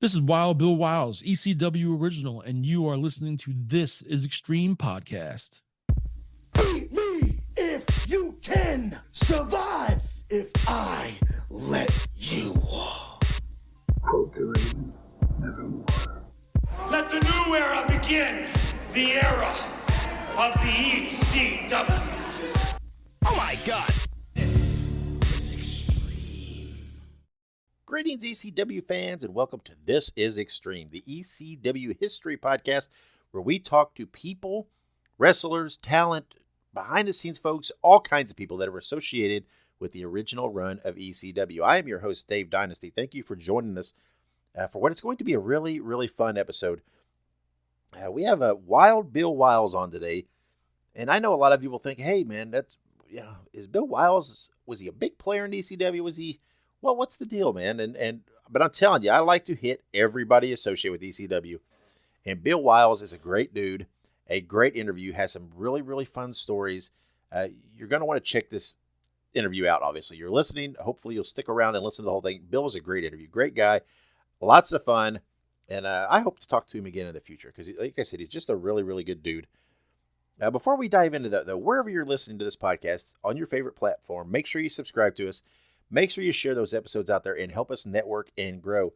This is Wild Bill Wyles, ECW original, and you are listening to This Is Extreme podcast. Beat me if you can. Survive if I let you. Faltering nevermore. Let the new era begin. The era of the ECW. Oh my God! This is extreme. Greetings, ECW fans, and welcome to This is Extreme, the ECW history podcast where we talk to people, wrestlers, talent, behind-the-scenes folks, all kinds of people that are associated with the original run of ECW. I am your host, Dave Dynasty. Thank you for joining us for what is going to be a really, really fun episode. We have a Wild Bill Wyles on today, and I know a lot of you will think, hey, man, is Bill Wyles, was he a big player in ECW? Was he, well, what's the deal, man? But I'm telling you, I like to hit everybody associated with ECW, and Bill Wyles is a great dude, a great interview, has some really, really fun stories. You're going to want to check this interview out, obviously. You're listening. Hopefully, you'll stick around and listen to the whole thing. Bill was a great interview, great guy, lots of fun, and I hope to talk to him again in the future because, like I said, he's just a really, really good dude. Before we dive into that, though, wherever you're listening to this podcast, on your favorite platform, make sure you subscribe to us. Make sure you share those episodes out there and help us network and grow.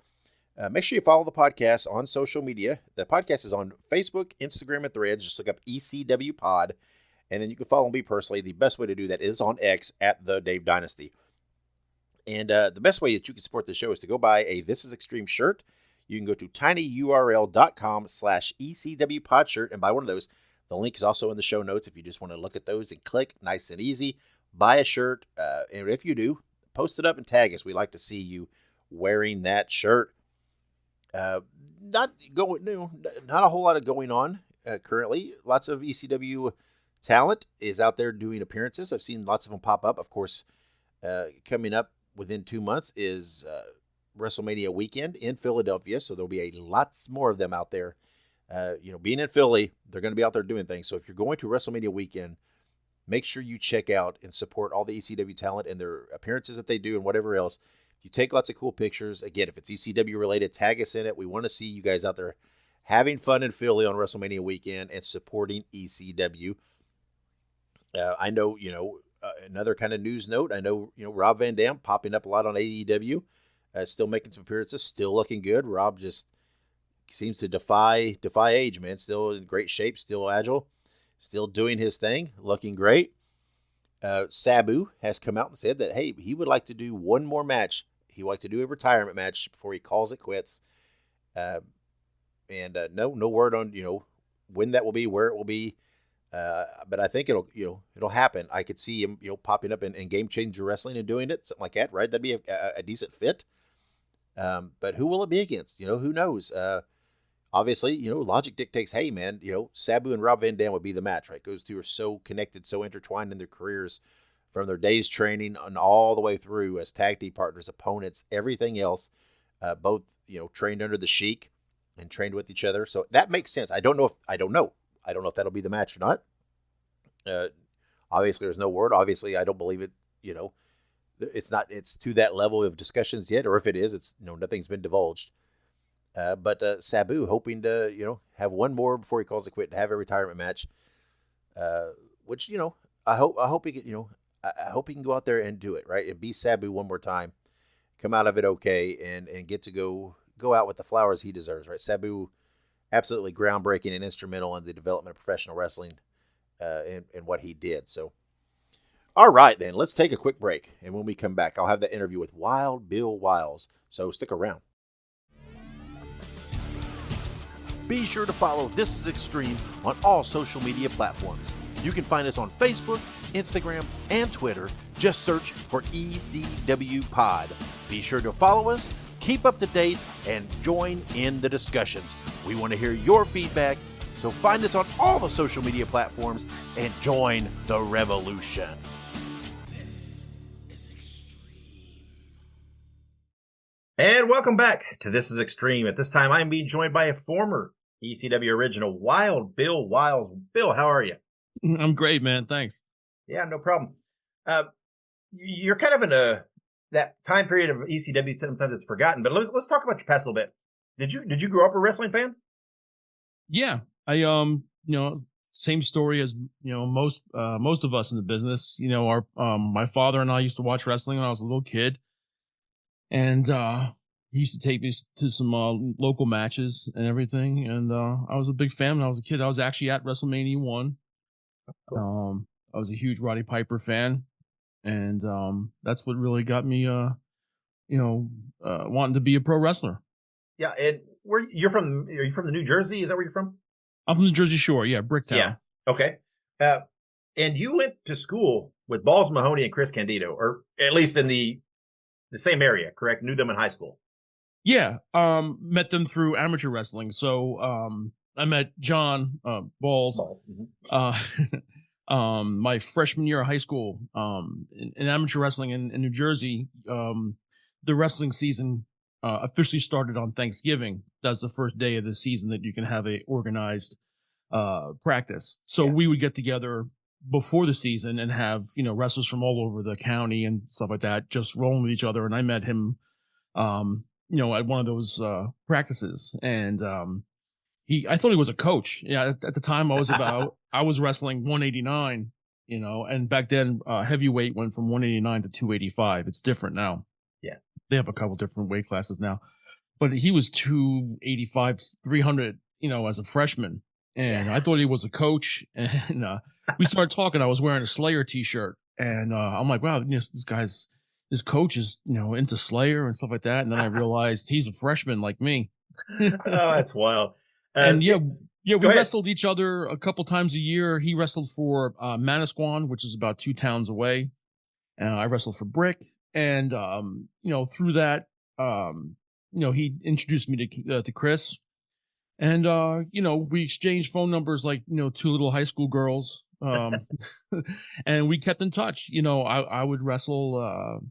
Make sure you follow the podcast on social media. The podcast is on Facebook, Instagram, and Threads. Just look up ECWpod, and then you can follow me personally. The best way to do that is on X at the Dave Dynasty. And the best way that you can support the show is to go buy a This Is Extreme shirt. You can go to tinyurl.com/ECWpod shirt and buy one of those. The link is also in the show notes if you just want to look at those and click. Nice and easy. Buy a shirt. And if you do, post it up and tag us. We like to see you wearing that shirt. Not a whole lot of going on currently. Lots of ECW talent is out there doing appearances. I've seen lots of them pop up. Of course, coming up within 2 months is WrestleMania weekend in Philadelphia, so there'll be lots more of them out there. Being in Philly, they're going to be out there doing things. So if you're going to WrestleMania weekend, make sure you check out and support all the ECW talent and their appearances that they do and whatever else. You take lots of cool pictures. Again, if it's ECW related, tag us in it. We want to see you guys out there having fun in Philly on WrestleMania weekend and supporting ECW. I know, another kind of news note. I know, Rob Van Dam popping up a lot on AEW, still making some appearances, still looking good. Rob just seems to defy age, man. Still in great shape, still agile, still doing his thing, looking great. Sabu has come out and said that, hey, he would like to do one more match. He would like to do a retirement match before he calls it quits. No word on, when that will be, where it will be. But I think it'll happen. I could see him, popping up in Game Changer Wrestling and doing it, something like that, right? That'd be a decent fit. But who will it be against? Who knows? Obviously, logic dictates, hey, man, Sabu and Rob Van Dam would be the match, right? Those two are so connected, so intertwined in their careers from their days training and all the way through as tag team partners, opponents, everything else. Both, trained under the Sheik and trained with each other. So that makes sense. I don't know if that'll be the match or not. Obviously, there's no word. Obviously, I don't believe it, it's to that level of discussions yet, or if it is, it's, nothing's been divulged. But Sabu hoping to, have one more before he calls it quit and have a retirement match, which, I hope he can, I hope he can go out there and do it, right? And be Sabu one more time, come out of it okay, and get to go out with the flowers he deserves, right? Sabu, absolutely groundbreaking and instrumental in the development of professional wrestling, and what he did. So, all right, then, let's take a quick break. And when we come back, I'll have that interview with Wild Bill Wyles. So stick around. Be sure to follow This Is Extreme on all social media platforms. You can find us on Facebook, Instagram, and Twitter. Just search for ECWpod. Be sure to follow us, keep up to date, and join in the discussions. We want to hear your feedback, so find us on all the social media platforms and join the revolution. This is Extreme. And welcome back to This Is Extreme. At this time, I'm being joined by a former ECW original, Wild Bill Wyles. Bill, how are you? I'm great, man. Thanks. Yeah, no problem. You're kind of in that time period of ECW. Sometimes it's forgotten, but let's talk about your past a little bit. Did you grow up a wrestling fan? Yeah, I same story as most of us in the business. Our my father and I used to watch wrestling when I was a little kid, and he used to take me to some local matches and everything. And I was a big fan when I was a kid. I was actually at WrestleMania 1. I was a huge Roddy Piper fan, and that's what really got me wanting to be a pro wrestler. Yeah, and where you're from? Are you from the New Jersey? Is that where you're from? I'm from the Jersey Shore, yeah, Yeah. Bricktown. Okay. Uh, and you went to school with Balls Mahoney and Chris Candido, or at least in the same area, correct? Knew them in high school. Yeah, met them through amateur wrestling. So I met John Balls Balls. Mm-hmm. my freshman year of high school in amateur wrestling in New Jersey. The wrestling season officially started on Thanksgiving. That's the first day of the season that you can have a organized practice. So we would get together before the season and have wrestlers from all over the county and stuff like that just rolling with each other. And I met him at one of those practices, and I thought he was a coach. Yeah, at the time I was wrestling 189, and back then heavyweight went from 189 to 285. It's different now. Yeah, they have a couple different weight classes now, but he was 285, 300, as a freshman, and I thought he was a coach. And we started talking. I was wearing a Slayer T-shirt, and I'm like, wow, this coach is into Slayer and stuff like that. And then I realized he's a freshman like me. Oh, that's wild. And we ahead. wrestled each other a couple times a year. He wrestled for Manasquan, which is about 2 towns away, and I wrestled for Brick. And through that, he introduced me to Chris, and we exchanged phone numbers like 2 little high school girls, and we kept in touch. I would wrestle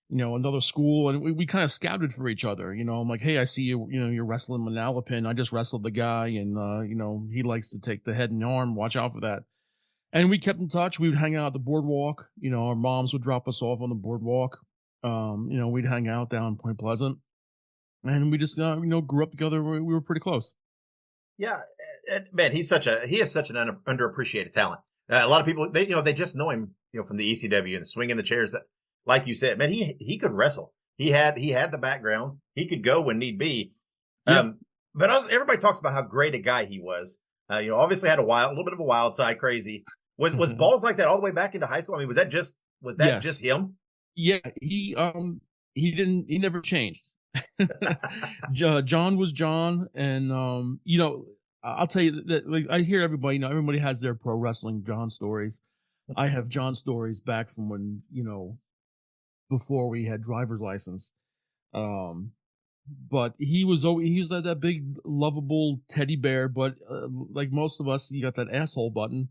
another school, and we kind of scouted for each other. I'm like, hey, I see you're wrestling Manalapan. I just wrestled the guy, and he likes to take the head and arm. Watch out for that. And we kept in touch. We would hang out at the boardwalk. Our moms would drop us off on the boardwalk. We'd hang out down Point Pleasant, and we just grew up together. We were pretty close. Yeah, man, he is such an underappreciated talent. A lot of people they just know him from the ECW and swinging the chairs. But like you said, man, he could wrestle. He had the background. He could go when need be. But everybody talks about how great a guy he was. Obviously had a little bit of a wild side, crazy. Was Balls like that all the way back into high school? I mean, was that just him? Yeah, he never changed. John was John, and I'll tell you that, like, I hear everybody has their pro wrestling John stories. I have John stories back from when before we had driver's license. But he was like that big lovable teddy bear, but like most of us, he got that asshole button.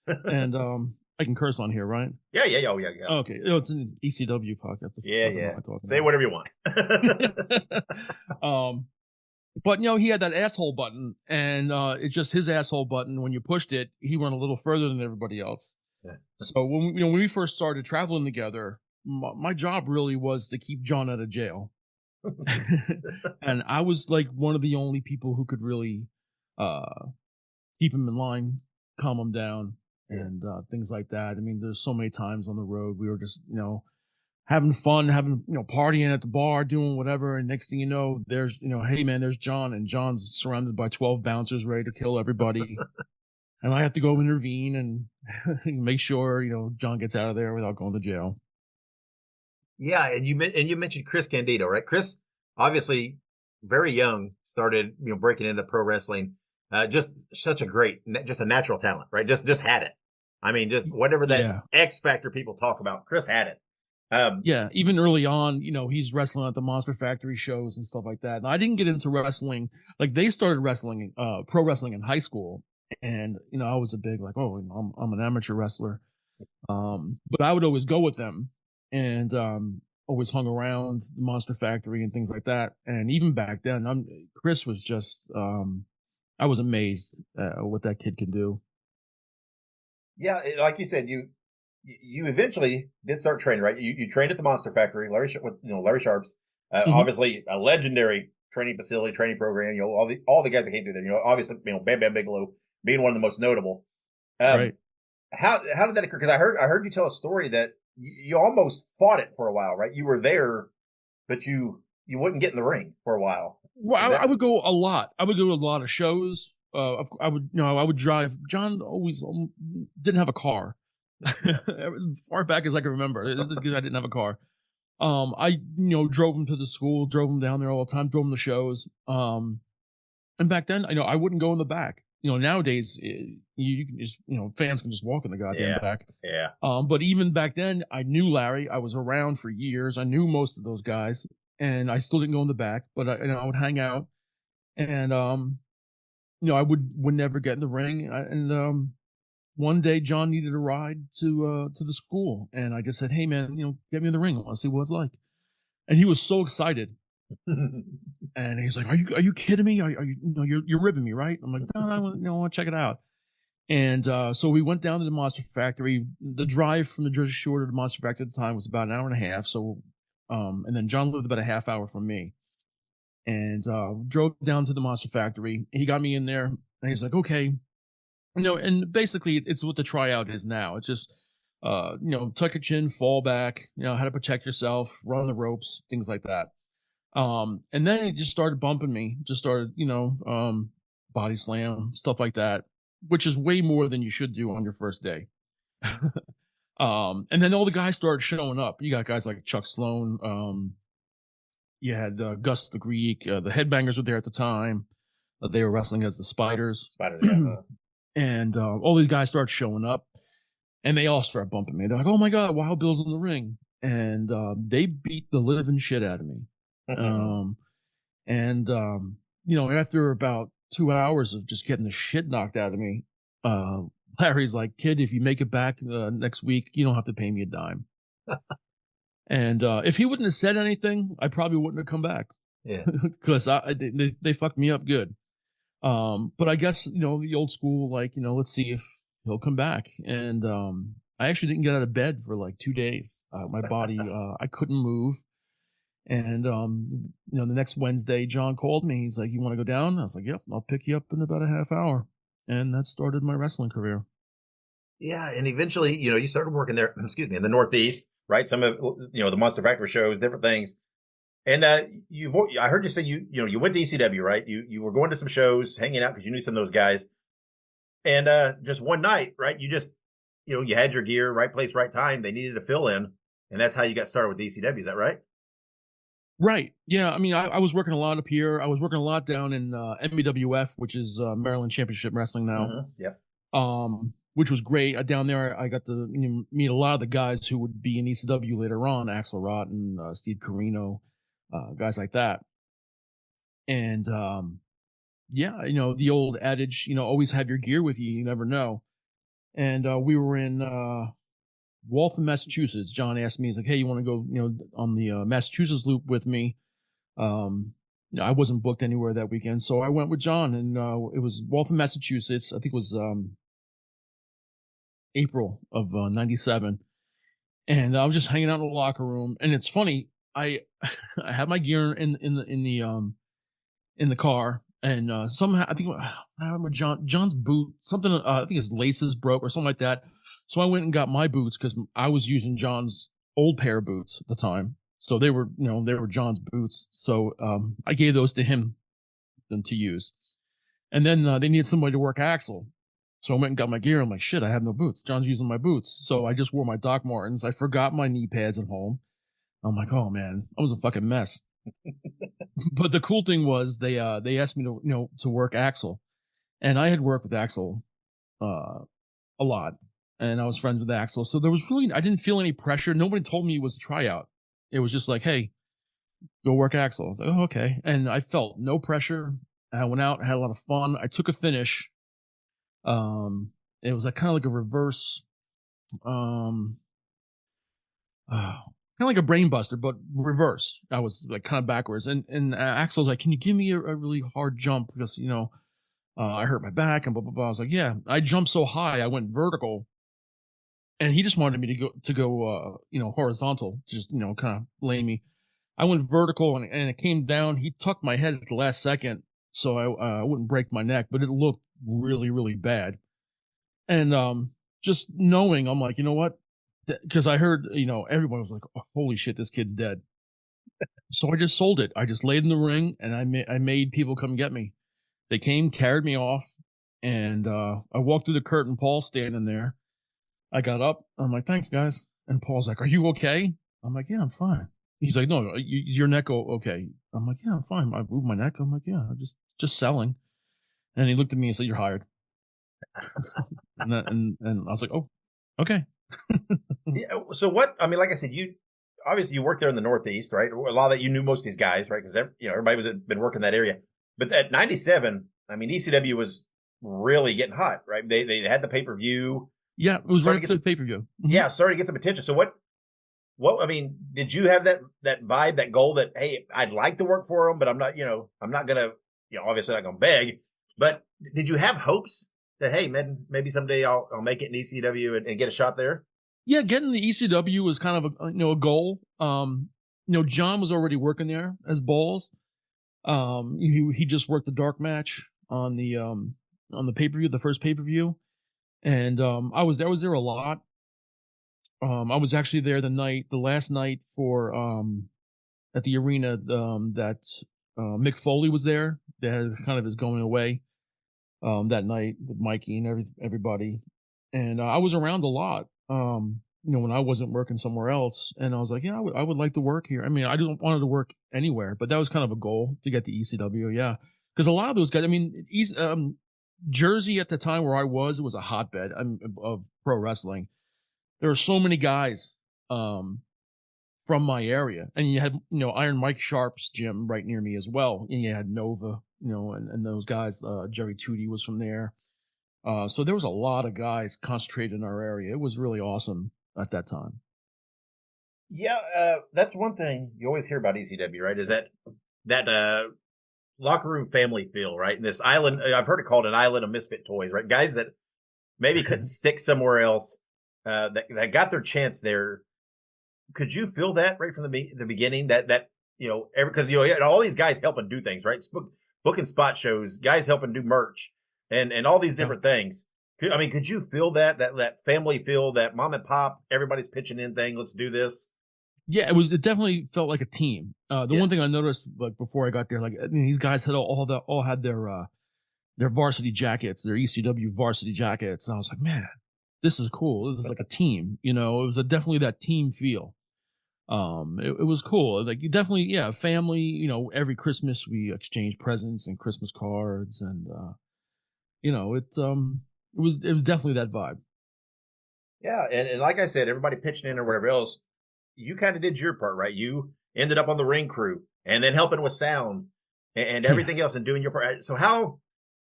And I can curse on here, right? Yeah. Oh, yeah. Okay. It's an ECW podcast. Yeah. Say whatever you want. But he had that asshole button, and it's just his asshole button. When you pushed it, he went a little further than everybody else. Yeah. So when we first started traveling together, my job really was to keep John out of jail. And I was like one of the only people who could really keep him in line, calm him down, and things like that. I mean, there's so many times on the road we were just having fun, partying at the bar, doing whatever, and next thing you know, there's hey man, there's John, and John's surrounded by 12 bouncers ready to kill everybody. And I have to go intervene and make sure John gets out of there without going to jail. Yeah, and you mentioned Chris Candido, right? Chris, obviously very young, started breaking into pro wrestling. Just such just a natural talent, right? Just had it. I mean, just whatever that X factor people talk about, Chris had it. Even early on, he's wrestling at the Monster Factory shows and stuff like that. And I didn't get into wrestling. Like, they started wrestling, pro wrestling in high school. And, I was a big, like, I'm an amateur wrestler. But I would always go with them, and always hung around the Monster Factory and things like that. And even back then, Chris was just, I was amazed at what that kid can do. Yeah, like you said, you eventually did start training, right? You trained at the Monster Factory, Larry Sharp's, obviously a legendary training facility, training program. You know, all the guys that came through there. You know, obviously, you know, Bam Bam Bigelow being one of the most notable. Right. How did that occur? Because I heard you tell a story that you almost fought it for a while, right? You were there, but you wouldn't get in the ring for a while. Well, I would go a lot. I would go to a lot of shows. I would, I would drive. John always didn't have a car. Far back as I can remember, this guy didn't have a car. I, drove him to the school, drove him down there all the time, drove him to shows. And back then, I wouldn't go in the back. Nowadays, you can just, fans can just walk in the goddamn back. Yeah. But even back then, I knew Larry. I was around for years. I knew most of those guys, and I still didn't go in the back. But I would hang out, and I would never get in the ring. And one day, John needed a ride to the school, and I just said, "Hey, man, get me in the ring. I want to see what it's like." And he was so excited. And he's like, "Are you kidding me? Are you you're ribbing me, right?" I'm like, "No, I want to check it out." And so we went down to the Monster Factory. The drive from the Jersey Shore to the Monster Factory at the time was about an hour and a half. So, and then John lived about a half hour from me, and drove down to the Monster Factory. He got me in there, and he's like, "Okay." And basically it's what the tryout is now. It's just, tuck your chin, fall back, how to protect yourself, run the ropes, things like that. And then he just started bumping me, body slam, stuff like that, which is way more than you should do on your first day. And then all the guys started showing up. You got guys like Chuck Sloan. You had Gus the Greek. The Headbangers were there at the time. They were wrestling as the Spiders. Yeah. And all these guys start showing up, and they all start bumping me. They're like, "Oh my God, Wild Bill's in the ring." And they beat the living shit out of me. After about 2 hours of just getting the shit knocked out of me, Larry's like, "Kid, if you make it back next week, you don't have to pay me a dime." And if he wouldn't have said anything, I probably wouldn't have come back. Yeah. Because they fucked me up good. But I guess, the old school, let's see if he'll come back. And, I actually didn't get out of bed for like 2 days. My body, I couldn't move. And, the next Wednesday, John called me. He's like, "You want to go down?" I was like, "Yep, I'll pick you up in about a half hour." And that started my wrestling career. Yeah. And eventually, you started working there, in the Northeast, right? Some of, the Monster Factory shows, different things. And I heard you say you went to ECW, right? You were going to some shows, hanging out because you knew some of those guys. And just one night, right? You just you had your gear, right place, right time. They needed a fill in, and that's how you got started with ECW. Is that right? Right. Yeah. I mean, I was working a lot up here. I was working a lot down in MBWF, which is Maryland Championship Wrestling now. Mm-hmm. Yeah. Which was great. Down there, I got to meet a lot of the guys who would be in ECW later on: Axel Rotten, Steve Carino. Guys like that. And the old adage, always have your gear with you, you never know. And we were in Waltham, Massachusetts. John asked me, he's like, "Hey, you want to go on the Massachusetts loop with me?" I wasn't booked anywhere that weekend, so I went with John, and it was Waltham, Massachusetts. I think it was April of '97. And I was just hanging out in the locker room, and it's funny, I had my gear in the car, and somehow I think I remember John's boot, something, I think his laces broke or something like that. So I went and got my boots because I was using John's old pair of boots at the time. So they were John's boots. So I gave those to him to use, and then they needed somebody to work Axel. So I went and got my gear. I'm like, shit, I have no boots. John's using my boots. So I just wore my Doc Martens. I forgot my knee pads at home. I'm like, oh man, I was a fucking mess. But the cool thing was they asked me to work Axel, and I had worked with Axel a lot, and I was friends with Axel. So I didn't feel any pressure. Nobody told me it was a tryout. It was just like, hey, go work Axel. I was like, oh, okay. And I felt no pressure. I went out, had a lot of fun. I took a finish. It was kind of like a reverse, kind of like a brain buster, but reverse. I was like kind of backwards. And Axel's like, "Can you give me a really hard jump? Because, I hurt my back and blah, blah, blah." I was like, "Yeah." I jumped so high, I went vertical. And he just wanted me to go horizontal, just, kind of lay me. I went vertical and it came down. He tucked my head at the last second so I wouldn't break my neck, but it looked really, really bad. And just knowing, I'm like, you know what? Because I heard, everyone was like, oh, holy shit, this kid's dead. So I just sold it. I just laid in the ring and I made people come get me. They came, carried me off, and I walked through the curtain. Paul's standing there. I got up. I'm like, thanks, guys. And Paul's like, are you okay? I'm like, yeah, I'm fine. He's like, no, your neck okay? I'm like, yeah, I'm fine. I moved my neck. I'm like, yeah, I'm just selling. And he looked at me and said, you're hired. and I was like, oh, okay. Yeah. So what? I mean, like I said, you obviously you worked there in the Northeast, right? A lot of that you knew most of these guys, right? Because everybody was been working that area. But at 97, I mean, ECW was really getting hot, right? They had the pay-per-view. Yeah, it was right after the pay-per-view. Mm-hmm. Yeah, started to get some attention. So what? I mean, did you have that vibe, that goal that, hey, I'd like to work for them, but I'm not, I'm not gonna, obviously not gonna beg. But did you have hopes that, hey, man, maybe someday I'll make it in ECW and get a shot there? Yeah, getting the ECW was kind of a goal. John was already working there as Balls. He just worked the dark match on the pay-per-view, the first pay-per-view. And I was there a lot. I was actually there the last night for at the arena that Mick Foley was there. That had kind of his going away that night with Mikey and everybody. And I was around a lot. When I wasn't working somewhere else, and I was like, yeah, I would like to work here. I mean, I didn't want to work anywhere, but that was kind of a goal to get to ECW. Yeah, because a lot of those guys. I mean, Jersey at the time where I was, it was a hotbed of pro wrestling. There were so many guys from my area, and you had Iron Mike Sharp's gym right near me as well, and you had Nova, and those guys. Jerry Tootie was from there. So there was a lot of guys concentrated in our area. It was really awesome at that time. Yeah, that's one thing you always hear about ECW, right? Is that locker room family feel, right? And this island, I've heard it called an island of misfit toys, right? Guys that maybe couldn't stick somewhere else, that got their chance there. Could you feel that right from the beginning? That because you had all these guys helping do things, right? Booking spot shows, guys helping do merch. And all these different things. Could you feel that family feel, that mom and pop, everybody's pitching in thing? Let's do this. Yeah, it definitely felt like a team. One thing I noticed, like before I got there, these guys had all had their varsity jackets, their ECW varsity jackets, and I was like, man, this is cool. This is like a team. It was definitely that team feel. It was cool. Like, definitely, yeah, family. Every Christmas we exchange presents and Christmas cards, and it was definitely that vibe. Yeah, and like I said, everybody pitching in or whatever else, you kind of did your part, right? You ended up on the ring crew and then helping with sound and everything else and doing your part. So how?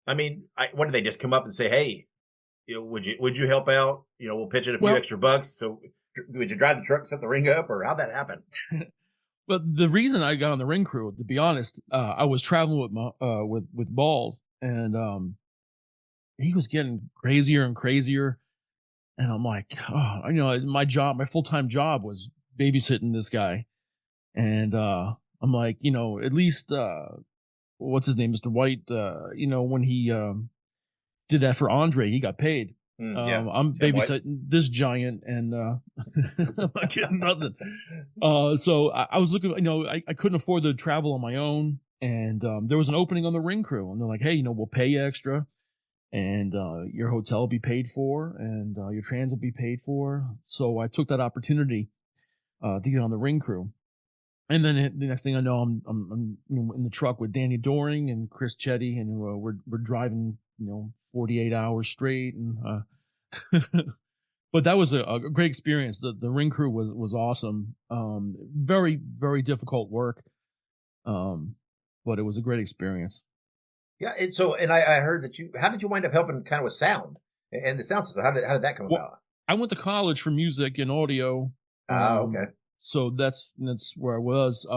What did they just come up and say, hey, would you help out? We'll pitch in a few extra bucks. So would you drive the truck, set the ring up, or how'd that happen? But the reason I got on the ring crew, to be honest, I was traveling with Balls, and he was getting crazier and crazier. And I'm like, my full-time job was babysitting this guy. And I'm like, at least, what's his name? Mr. White, when he did that for Andre, he got paid. I'm Tim babysitting White. This giant, and I'm not getting nothing. So I was looking, I couldn't afford to travel on my own. And there was an opening on the ring crew. And they're like, hey, we'll pay you extra. And your hotel will be paid for, and your trans will be paid for. So I took that opportunity to get on the ring crew. And then the next thing I know, I'm in the truck with Danny Doring and Chris Chetty, and we're driving 48 hours straight. And but that was a great experience. The ring crew was awesome. Very, very difficult work, but it was a great experience. Yeah, and I heard that how did you wind up helping kind of with sound and the sound system? How did that come about? I went to college for music and audio. Okay. So that's where I was.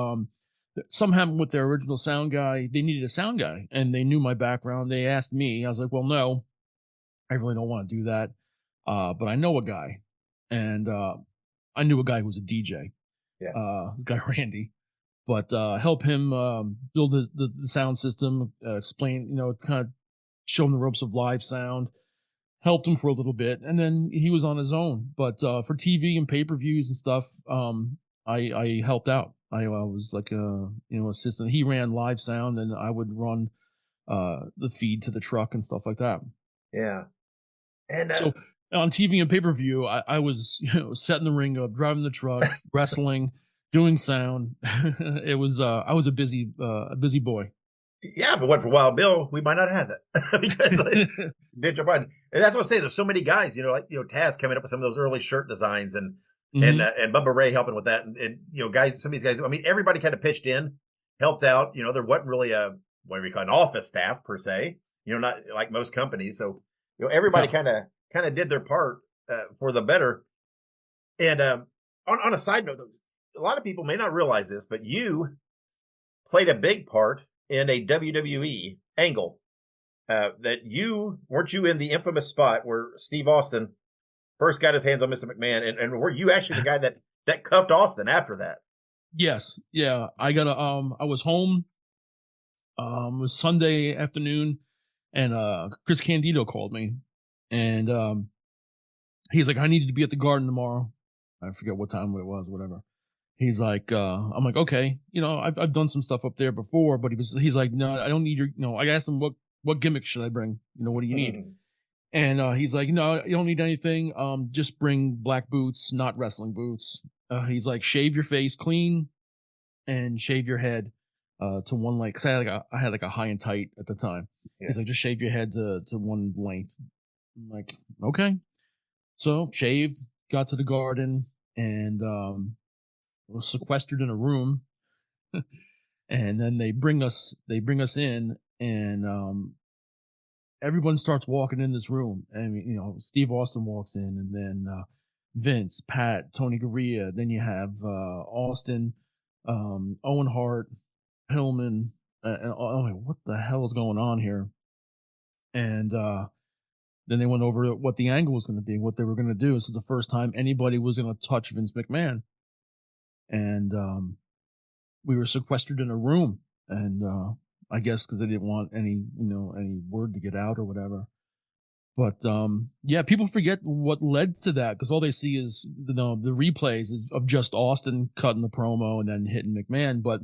Something happened with their original sound guy. They needed a sound guy, and they knew my background. They asked me. I was like, well, no, I really don't want to do that. But I know a guy, and I knew a guy who was a DJ. Yeah. This guy Randy. but help him build the sound system, explain, kind of show him the ropes of live sound. Helped him for a little bit, and then he was on his own. But for TV and pay-per-views and stuff, I helped out. I was like a assistant. He ran live sound, and I would run the feed to the truck and stuff like that. Yeah. And So on TV and pay-per-view, I was setting the ring up, driving the truck, wrestling, doing sound. It was I was a busy boy. yeah, if it wasn't for Wild Bill, we might not have had that. Because did your button. And that's what I'm saying. There's so many guys, Taz coming up with some of those early shirt designs and Bubba Ray helping with that. And guys, some of these guys, I mean, everybody kind of pitched in, helped out. There wasn't really what we call an office staff per se, not like most companies. So, everybody kind of did their part for the better. And on a side note, a lot of people may not realize this, but you played a big part in a WWE angle. That weren't you in the infamous spot where Steve Austin first got his hands on Mr. McMahon, and were you actually the guy that cuffed Austin after that? Yes, yeah. I was home. It was Sunday afternoon, and Chris Candido called me, and he's like, I needed to be at the Garden tomorrow. I forget what time it was, whatever. He's like, I'm like, okay, I've done some stuff up there before, but he's like, no, I don't need your, I asked him what gimmick should I bring? What do you need? And he's like, no, you don't need anything. Just bring black boots, not wrestling boots. He's like, shave your face clean and shave your head to one length. Cause I had like a high and tight at the time. Yeah. He's like, just shave your head to one length. I'm like, okay. So shaved, got to the Garden, and was sequestered in a room. And then they bring us in, and everyone starts walking in this room. And Steve Austin walks in, and then Vince, Pat, Tony Garea. Then you have Austin, Owen Hart, Pillman, and I'm like, what the hell is going on here? And then they went over what the angle was going to be, what they were going to do. This is the first time anybody was going to touch Vince McMahon. And we were sequestered in a room, and I guess because they didn't want any word to get out or whatever. But yeah, people forget what led to that, because all they see is the replays of just Austin cutting the promo and then hitting McMahon. But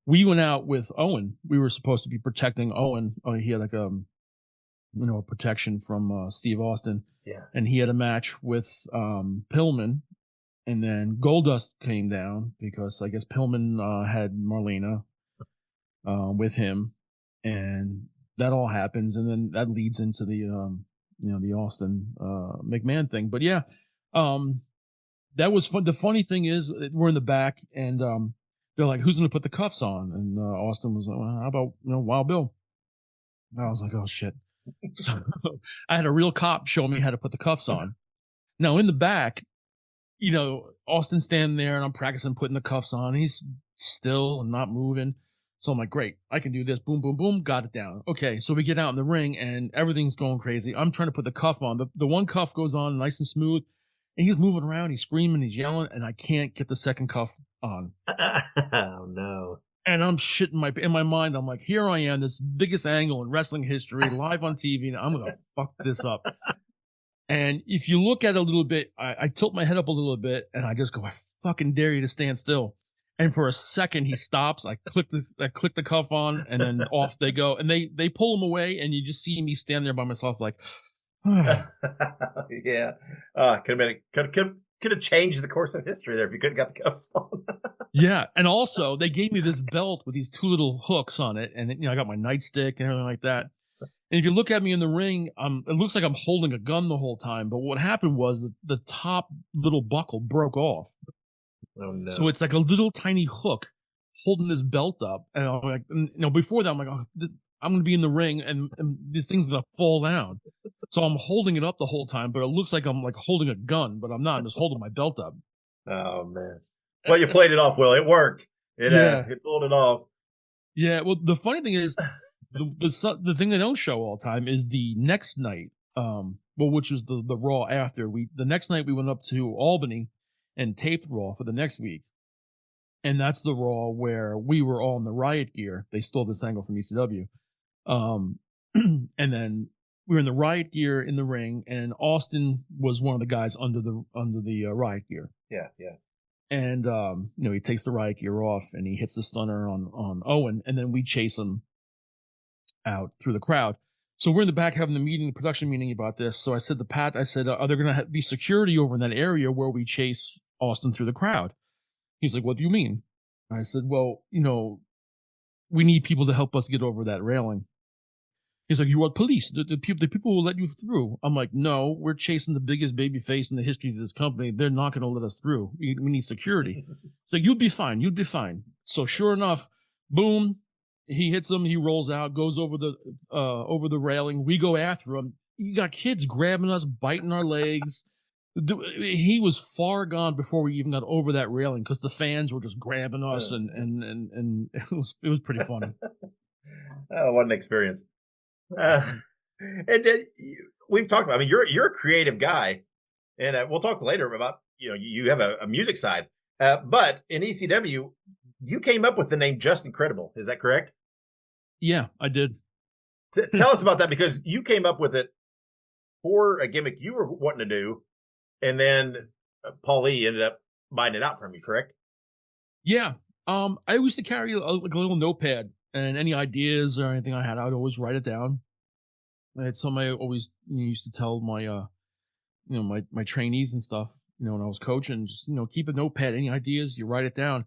we went out with Owen. We were supposed to be protecting Owen. He had like a protection from Steve Austin. Yeah, and he had a match with Pillman. And then Goldust came down because I guess Pillman had Marlena with him, and that all happens, and then that leads into the the Austin McMahon thing. But yeah, that was fun. The funny thing is, we're in the back, and they're like, "Who's going to put the cuffs on?" And Austin was like, well, "How about Wild Bill?" And I was like, "Oh shit!" So I had a real cop show me how to put the cuffs on. Now in the back, Austin's standing there, and I'm practicing putting the cuffs on. He's still and not moving. So I'm like, great, I can do this. Boom, boom, boom. Got it down. Okay, so we get out in the ring, and everything's going crazy. I'm trying to put the cuff on. The one cuff goes on nice and smooth, and he's moving around. He's screaming. He's yelling, and I can't get the second cuff on. Oh, no. And I'm shitting in my mind. I'm like, here I am, this biggest angle in wrestling history, live on TV, and I'm going to fuck this up. And if you look at it a little bit, I tilt my head up a little bit, and I just go, I fucking dare you to stand still. And for a second, he stops. I click the cuff on, and then off they go. And they pull him away, and you just see me stand there by myself, like, yeah. Could have changed the course of history there if you couldn't got the cuffs on. Yeah, and also they gave me this belt with these two little hooks on it, and I got my nightstick and everything like that. And if you look at me in the ring, it looks like I'm holding a gun the whole time. But what happened was the top little buckle broke off. Oh no! So it's like a little tiny hook holding this belt up. And I'm like, before that, I'm like, I'm going to be in the ring, and this thing's going to fall down. So I'm holding it up the whole time, but it looks like I'm like holding a gun, but I'm not. I'm just holding my belt up. Oh man! Well, you played it off, Will. It worked. It pulled it off. Yeah. Well, the funny thing is, the thing they don't show all the time is the next night, which was the Raw after the next night we went up to Albany and taped Raw for the next week. And that's the Raw where we were all in the riot gear. They stole this angle from ECW. And then we were in the riot gear in the ring, and Austin was one of the guys under the riot gear. Yeah. And he takes the riot gear off and he hits the stunner on Owen, and then we chase him out through the crowd. So we're in the back having the production meeting about this. So I said to Pat, are there going to be security over in that area where we chase Austin through the crowd? He's like, what do you mean? I said, well, we need people to help us get over that railing. He's like, you want police? The people will let you through. I'm like, no, we're chasing the biggest baby face in the history of this company. They're not going to let us through. We need security. So you'll be fine. You'll be fine. So sure enough, boom, he hits him. He rolls out, goes over the railing. We go after him. You got kids grabbing us, biting our legs. He was far gone before we even got over that railing because the fans were just grabbing us, and it was pretty funny. Oh, what an experience! And we've talked about. I mean, you're a creative guy, and we'll talk later about you have a music side. But in ECW, you came up with the name Just Incredible. Is that correct? Yeah, I did. Tell us about that, because you came up with it for a gimmick you were wanting to do, and then Paul E ended up buying it out from you. Correct? Yeah. I used to carry a little notepad, and any ideas or anything I had, I would always write it down. I had something I always used to tell my my trainees and stuff, when I was coaching, just keep a notepad, any ideas, you write it down.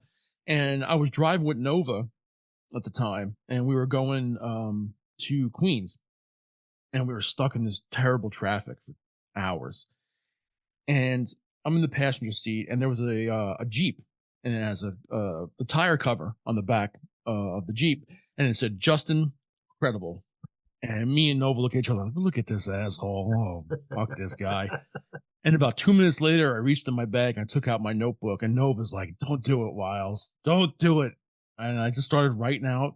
And I was driving with Nova at the time, and we were going to Queens, and we were stuck in this terrible traffic for hours. And I'm in the passenger seat, and there was a Jeep, and it has the tire cover on the back of the Jeep, and it said Justin Credible. And me and Nova look at each other like, look at this asshole. Oh, fuck this guy. And about 2 minutes later, I reached in my bag and I took out my notebook, and Nova's like, don't do it, Wyles. Don't do it. And I just started writing out,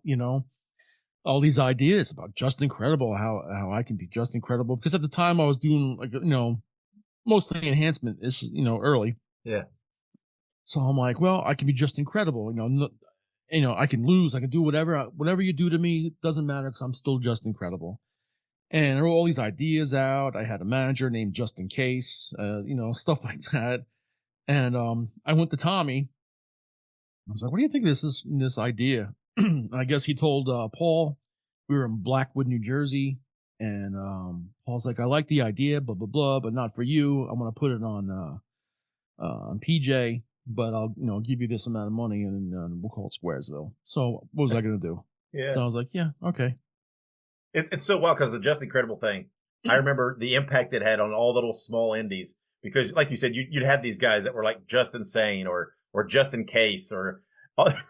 all these ideas about Just Incredible, how I can be Just Incredible. Because at the time I was doing mostly enhancement is, early. Yeah. So I'm like, well, I can be Just Incredible. I can lose. I can do whatever you do to me. It doesn't matter because I'm still Just Incredible. And there were all these ideas out. I had a manager named Just In Case, stuff like that. And I went to Tommy. I was like, what do you think of this idea? I guess he told Paul. We were in Blackwood, New Jersey. And Paul's like, I like the idea, blah, blah, blah, but not for you. I'm going to put it on PJ, but I'll give you this amount of money, and we'll call it Squaresville. So what was I going to do? Yeah. So I was like, yeah, okay. It's so wild because the Just Incredible thing, I remember the impact it had on all the little small indies, because like you said, you'd have these guys that were like Just Insane or Just In Case, or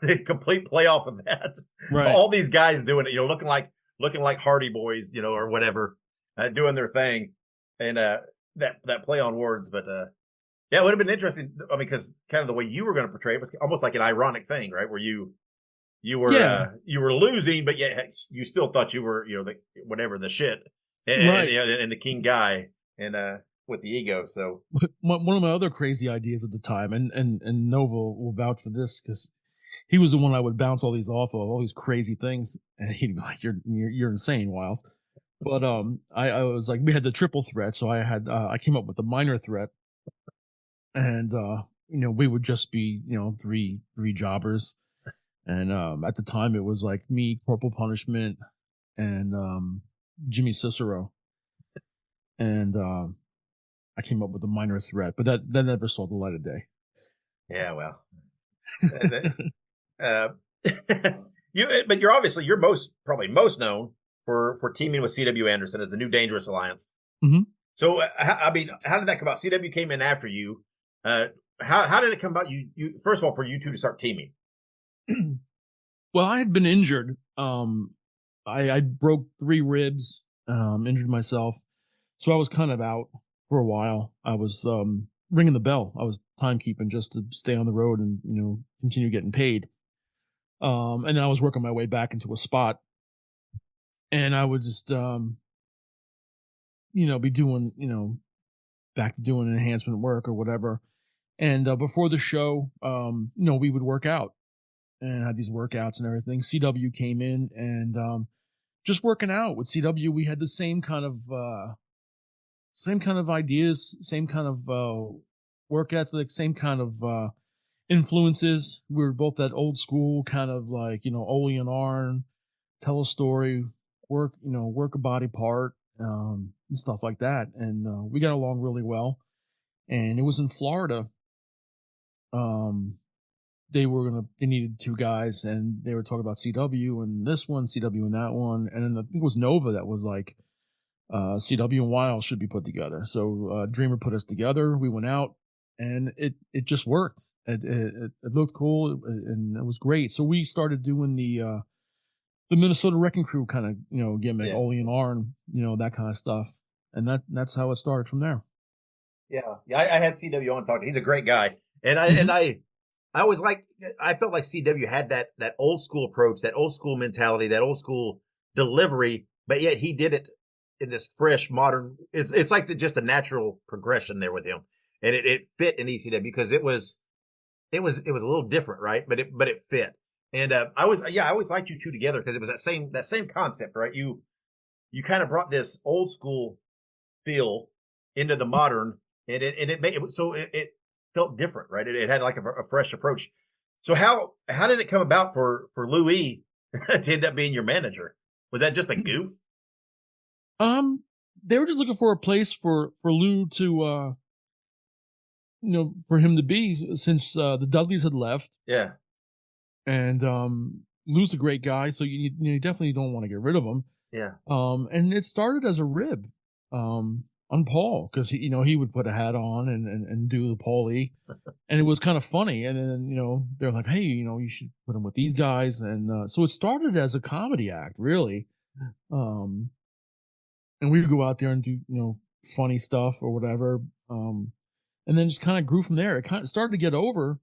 the complete play off of that. Right. All these guys doing it, looking like Hardy Boys, or whatever, doing their thing. And that play on words. But yeah, it would have been interesting. I mean, because kind of the way you were going to portray it was almost like an ironic thing, right? Where you were losing, but yet you still thought you were, the shit, and, right, and the king guy, and with the ego. So one of my other crazy ideas at the time, and Nova will vouch for this because he was the one I would bounce all these off of, all these crazy things, and he'd be like, "You're insane, Wyles." But I was like, we had the triple threat, so I came up with the minor threat, and we would just be three jobbers. And at the time, it was like me, Corporal Punishment, and Jimmy Cicero. And I came up with a minor threat, but that never saw the light of day. Yeah, well, but you're probably most known for teaming with C.W. Anderson as the New Dangerous Alliance. Mm-hmm. So, how did that come about? C.W. came in after you. How did it come about? You first of all, for you two to start teaming. Well, I had been injured. I broke 3 ribs, injured myself. So I was kind of out for a while. I was ringing the bell. I was timekeeping just to stay on the road and, continue getting paid. And then I was working my way back into a spot. And I would just, be doing, back to doing enhancement work or whatever. And before the show, we would work out. and had these workouts and everything. CW came in and just working out with CW, we had the same kind of ideas, same kind of work ethic, same kind of influences. We were both that old school kind of like, Ole and Arn, tell a story, work a body part, and stuff like that. And we got along really well. And it was in Florida. They needed two guys, and they were talking about CW and this one, CW and that one. And then I think it was Nova that was like, CW and Wiles should be put together. So Dreamer put us together. We went out, and it just worked. It looked cool, and it was great. So we started doing the Minnesota Wrecking Crew kind of gimmick, Yeah. Ole and Arn, that kind of stuff, and that's how it started from there. Yeah. I had CW on talking. He's a great guy, and I always I felt like CW had that old school approach, that old school mentality, that old school delivery, but yet he did it in this fresh, modern. It's like just a natural progression there with him, and it fit in ECW because it was a little different, right? But it fit, and I always liked you two together because it was that same concept, right? You kind of brought this old school feel into the modern, and it made it so it felt different, right? It had like a fresh approach. So how did it come about for Louis to end up being your manager? Was that just a goof? They were just looking for a place for Lou to for him to be, since the Dudleys had left. Yeah. And Lou's a great guy, so you definitely don't want to get rid of him. Yeah. And it started as a rib on Paul, because he would put a hat on and do the Paulie, and it was kind of funny. And then they're like, hey, you should put him with these guys, and so it started as a comedy act, really. And we would go out there and do funny stuff or whatever, and then just kind of grew from there. It kind of started to get over,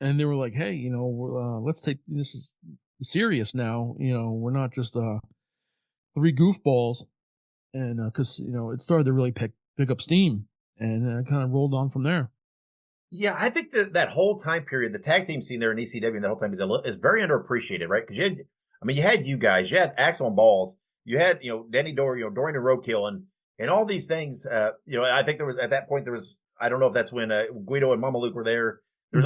and they were like, hey, let's take this is serious now. We're not just three goofballs. And because it started to really pick up steam, and it kind of rolled on from there. Yeah, I think that whole time period, the tag team scene there in ECW, and that whole time is very underappreciated, right? Because you had you guys, you had Axel and Balls, you had Danny Dorian and Roadkill, and all these things. I think there was at that point I don't know if that's when Guido and Mama Luke were there. There's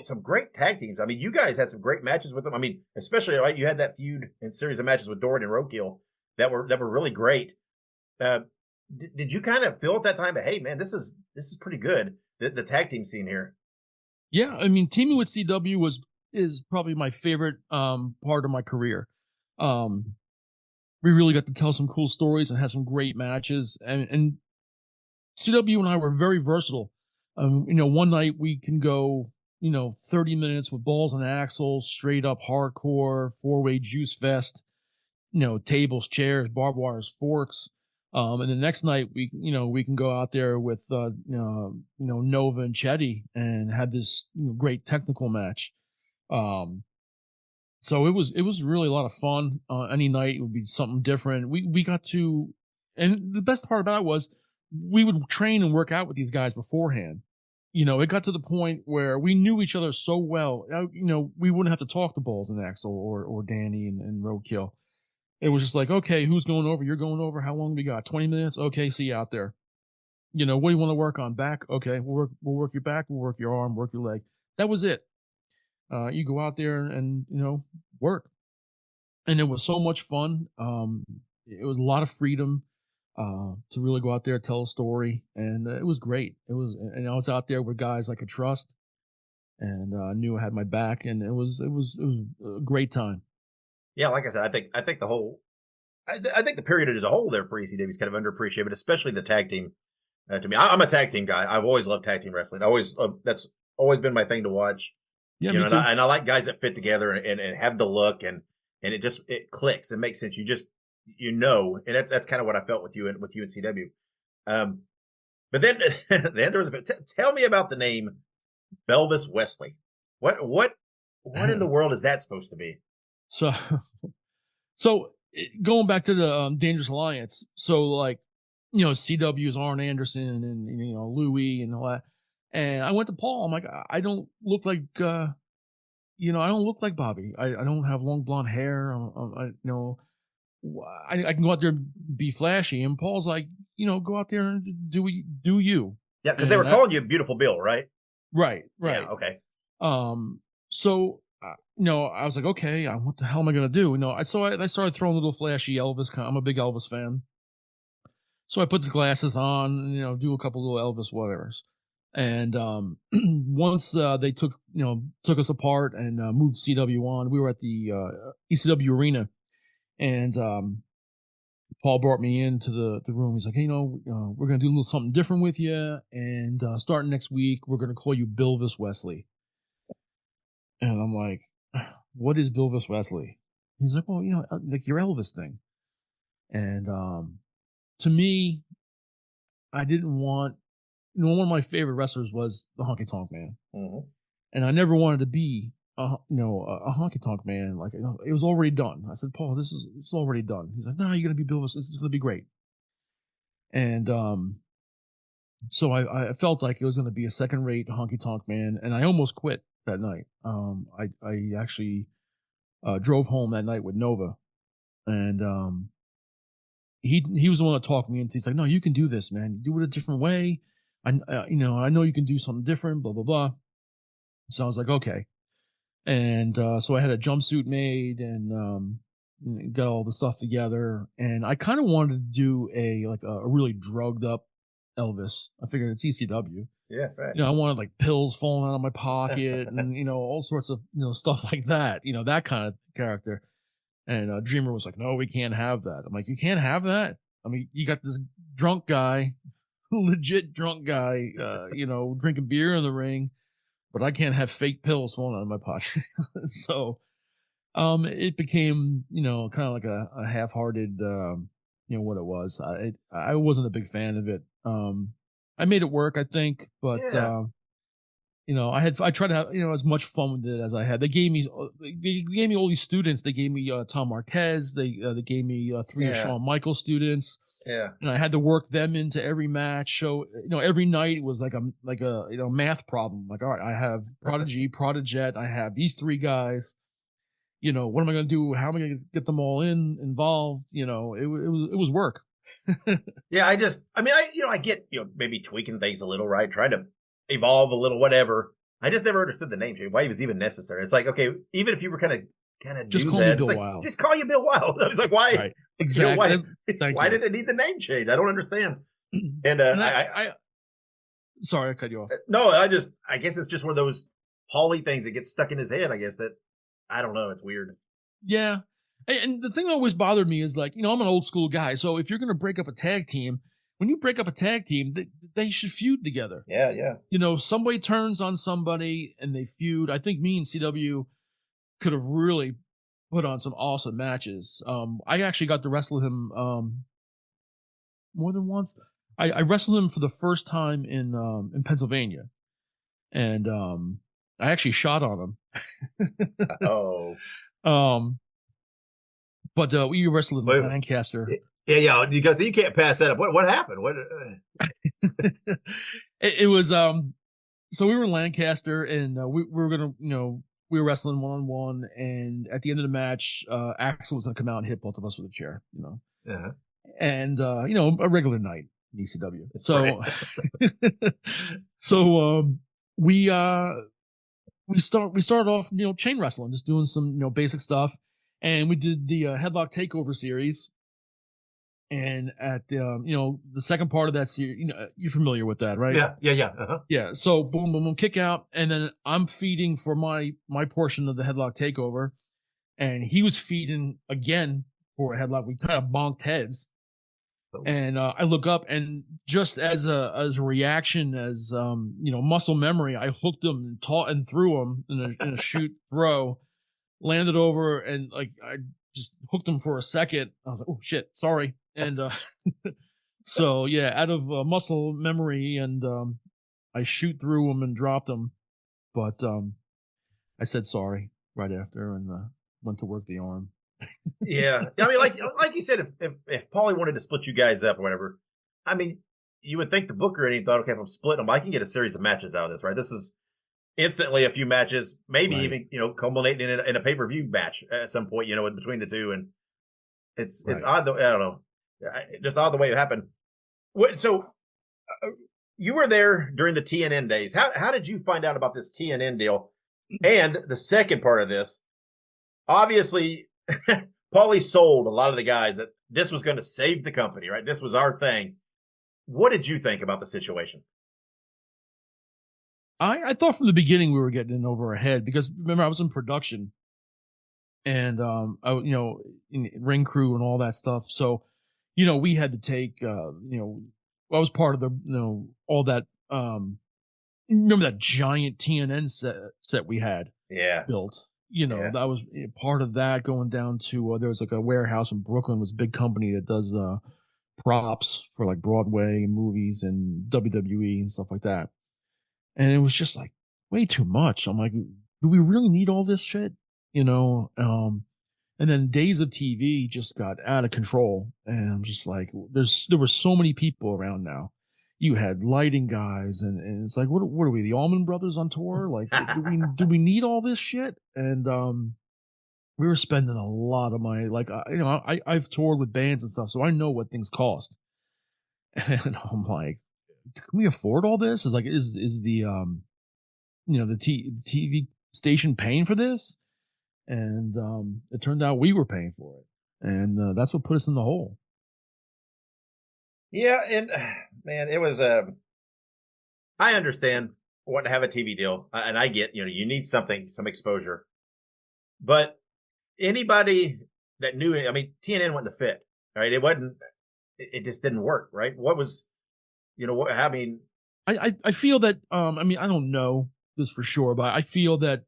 some great tag teams. I mean, you guys had some great matches with them. I mean, especially right, you had that feud and series of matches with Dorian and Roadkill that were really great. Did you kind of feel at that time that, hey man, this is pretty good, the tag team scene here? Yeah, I mean, teaming with CW is probably my favorite part of my career. We really got to tell some cool stories and had some great matches, and CW and I were very versatile. One night we can go 30 minutes with Balls and Axel, straight up hardcore 4-way juice fest, tables, chairs, barbed wires, forks. And the next night we can go out there with Nova and Chetty and have this great technical match. So it was really a lot of fun. Any night it would be something different. We got to, and the best part about it was we would train and work out with these guys beforehand. It got to the point where we knew each other so well. We wouldn't have to talk to Balls and Axel or Danny and Roadkill. It was just like, okay, who's going over? You're going over. How long we got? 20 minutes. Okay, see you out there. What do you want to work on? Back. Okay, we'll work your back. We'll work your arm. Work your leg. That was it. You go out there and work, and it was so much fun. It was a lot of freedom to really go out there, tell a story, and it was great. And I was out there with guys I could trust, and knew I had my back, and it was a great time. Yeah, like I said, I think I think the period as a whole there for ECW is kind of underappreciated, but especially the tag team. To me, I'm a tag team guy. I've always loved tag team wrestling. That's always been my thing to watch. Yeah, me too. And I like guys that fit together and have the look and it clicks. It makes sense. And that's kind of what I felt with you and CW. But then there was tell me about the name Belvis Wesley. What in the world is that supposed to be? So going back to the Dangerous Alliance, so like, CW's Arn Anderson and Louis and all that. And I went to Paul. I'm like, I don't look like, I don't look like Bobby. I don't have long blonde hair. I can go out there and be flashy. And Paul's like, go out there and do you. Yeah, because they were calling you Beautiful Bill, right? Right. Yeah, okay. So, I was like, okay, what the hell am I going to do? I started throwing little flashy Elvis. I'm a big Elvis fan. So I put the glasses on, do a couple little Elvis whatevers. And once they took us apart and moved CW on, we were at the ECW arena, and Paul brought me into the room. He's like, hey, we're gonna do a little something different with you, and starting next week, we're gonna call you Belvis Wesley. And I'm like, what is Belvis Wesley? He's like, well, like your Elvis thing. And to me, I didn't want. One of my favorite wrestlers was the Honky Tonk Man, and I never wanted to be a Honky Tonk Man. Like, it was already done. I said, Paul, it's already done. He's like, no, you're gonna be Belvis. It's gonna be great. And so I felt like it was gonna be a second-rate Honky Tonk Man, and I almost quit that night. I actually drove home that night with Nova, and he was the one that talked me into. He's like, no, you can do this, man. Do it a different way. I know you can do something different, blah, blah, blah. So I was like, okay. And so I had a jumpsuit made and got all the stuff together. And I kind of wanted to do a really drugged up Elvis. I figured it's ECW. Yeah, right. I wanted like pills falling out of my pocket and, all sorts of, stuff like that, that kind of character. And Dreamer was like, no, we can't have that. I'm like, you can't have that? I mean, you got this drunk guy, legit drunk guy, drinking beer in the ring, but I can't have fake pills falling out of my pocket. So, it became, kind of like a half-hearted, what it was. I wasn't a big fan of it. I made it work, I think, but, Yeah. I tried to have, as much fun with it as I had. They gave me all these students. They gave me, Tom Marquez. They gave me 3 of Shawn Michaels students. Yeah. And I had to work them into every match. So, every night it was like a math problem. Like, all right, I have Prodigy, Prodijet. I have these 3 guys. What am I going to do? How am I going to get them all involved? It was work. Yeah. I get, maybe tweaking things a little, right? Trying to evolve a little, whatever. I just never understood the name change, why it was even necessary. It's like, okay, even if you were kind of just do call that, me Bill like, Wyles. just call you Bill Wyles. I was like, why? Right. Exactly. Why did it need the name change? I don't understand. And I sorry, I cut you off. No, I guess it's just one of those Paulie things that gets stuck in his head. I guess that I don't know. It's weird. Yeah. And the thing that always bothered me is like, I'm an old school guy. So if you're going to break up a tag team, when you break up a tag team, they should feud together. Yeah. Somebody turns on somebody and they feud. I think me and CW could have really put on some awesome matches. I actually got to wrestle him more than once. I wrestled him for the first time in Pennsylvania, and I actually shot on him. Oh. But we wrestled in Lancaster. Yeah, because you can't pass that up. What happened? What? It was so we were in Lancaster, and we were gonna, we were wrestling 1-on-1, and at the end of the match, Axel was gonna come out and hit both of us with a chair, Uh-huh. and a regular night in ECW. So, Right. so we started off, chain wrestling, just doing some, basic stuff, and we did the Headlock Takeover series. And at the second part of that series, you're familiar with that, right? Yeah. Uh-huh. Yeah. So boom, boom, boom, kick out, and then I'm feeding for my portion of the Headlock Takeover, and he was feeding again for a headlock. We kind of bonked heads, and I look up, and just as a reaction, as muscle memory, I hooked him and threw him in a shoot throw, landed over, and like I just hooked him for a second. I was like, oh shit, sorry. And so yeah, out of muscle memory, and I shoot through him and dropped him, but I said sorry right after and went to work the arm. Yeah, I mean, like you said, if Paulie wanted to split you guys up or whatever, I mean, you would think the booker and he thought, okay, if I'm splitting them, I can get a series of matches out of this, right? This is instantly a few matches, maybe Right. even, culminating in a pay-per-view match at some point, in between the two. And it's Right. odd, though. I don't know. Just odd the way it happened. So you were there during the TNN days. How did you find out about this TNN deal? And the second part of this, obviously, Paulie sold a lot of the guys that this was going to save the company, right? This was our thing. What did you think about the situation? I thought from the beginning we were getting in over our head because remember I was in production and in ring crew and all that stuff. So, we had to take I was part of the all that remember that giant TNN set we had Yeah. built. Yeah. That was part of that going down to there was like a warehouse in Brooklyn, was a big company that does props for like Broadway and movies and WWE and stuff like that. And it was just like way too much. I'm like, do we really need all this shit? And then Days of TV just got out of control. And I'm just like, there were so many people around now. You had lighting guys, and it's like, what are we, the Allman Brothers on tour? Like, do we need all this shit? And we were spending a lot of money. Like, I've toured with bands and stuff, so I know what things cost. And I'm like, can we afford all this? Is like, is the the TV station paying for this? And it turned out we were paying for it, and that's what put us in the hole. Yeah, and man, it was. I understand wanting to have a TV deal, and I get you need something, some exposure, but anybody that knew it, I mean, TNN wasn't the fit, right? It wasn't. It just didn't work, right? What was, what? I mean, I feel that I don't know this for sure, but I feel that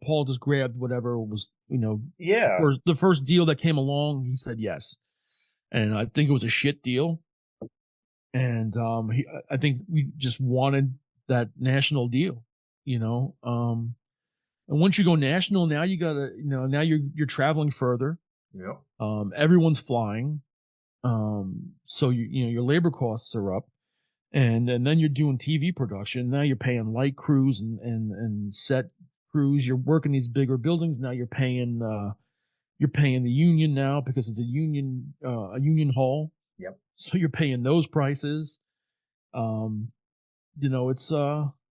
Paul just grabbed whatever was yeah, the first deal that came along. He said yes, and I think it was a shit deal. And I think we just wanted that national deal, and once you go national, now you gotta, now you're traveling further. yeah, Everyone's flying, so your labor costs are up, and then you're doing TV production. Now you're paying light crews and set crews. You're working these bigger buildings. Now you're paying the union now because it's a union hall. yep. So you're paying those prices. It's